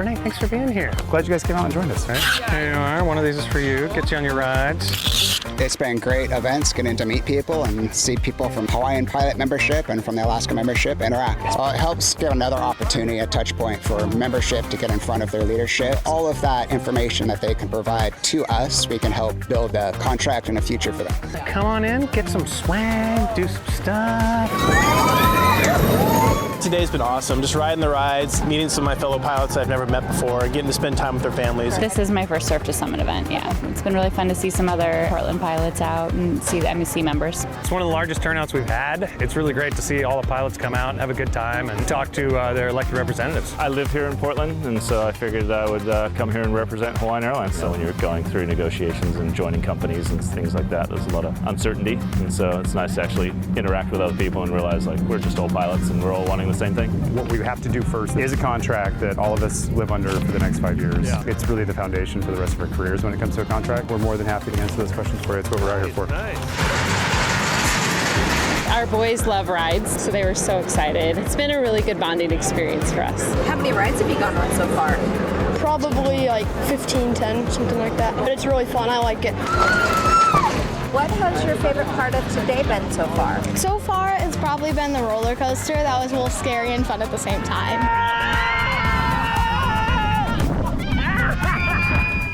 Renee, thanks for being here. Glad you guys came out and joined us. Right. Here you are. One of these is for you. Get you on your rides. It's been great events, getting to meet people and see people from Hawaiian pilot membership and from the Alaska membership interact. It helps give another opportunity, a touch point for membership to get in front of their leadership. All of that information that they can provide to us, we can help build a contract and a future for them. Come on in, get some swag, do some stuff. Today's been awesome. Just riding the rides, meeting some of my fellow pilots I've never met before, getting to spend time with their families. This is my first Surf to Summit event, yeah. It's been really fun to see some other Portland pilots out and see the MEC members. It's one of the largest turnouts we've had. It's really great to see all the pilots come out and have a good time and talk to their elected representatives. I live here in Portland, and so I figured I would come here and represent Hawaiian Airlines. So when you're going through negotiations and joining companies and things like that, there's a lot of uncertainty, and so it's nice to actually interact with other people and realize like we're just all pilots and we're all wanting the same thing. What we have to do first is a contract that all of us live under for the next 5 years. Yeah. It's really the foundation for the rest of our careers when it comes to a contract. We're more than happy to answer those questions for you. It's what we're out here for. Nice. Our boys love rides, so they were so excited. It's been a really good bonding experience for us. How many rides have you gone on so far? Probably like 15, 10, something like that. But it's really fun. I like it. What has your favorite part of today been so far? So far, it's probably been the roller coaster. That was a little scary and fun at the same time.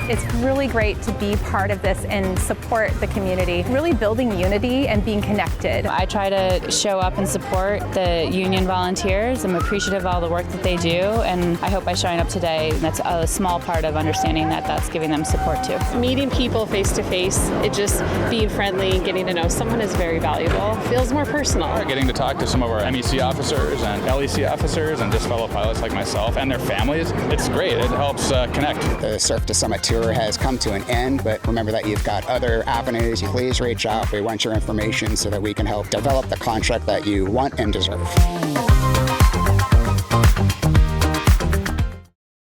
It's really great to be part of this and support the community, really building unity and being connected. I try to show up and support the union volunteers. I'm appreciative of all the work that they do, and I hope by showing up today, that's a small part of understanding that that's giving them support too. Meeting people face to face, it just being friendly and getting to know someone is very valuable. Feels more personal. Getting to talk to some of our MEC officers and LEC officers and just fellow pilots like myself and their families, it's great. It helps connect. The Surf to Summit tour has come to an end, but remember that you've got other avenues. Please reach out. We want your information so that we can help develop the contract that you want and deserve.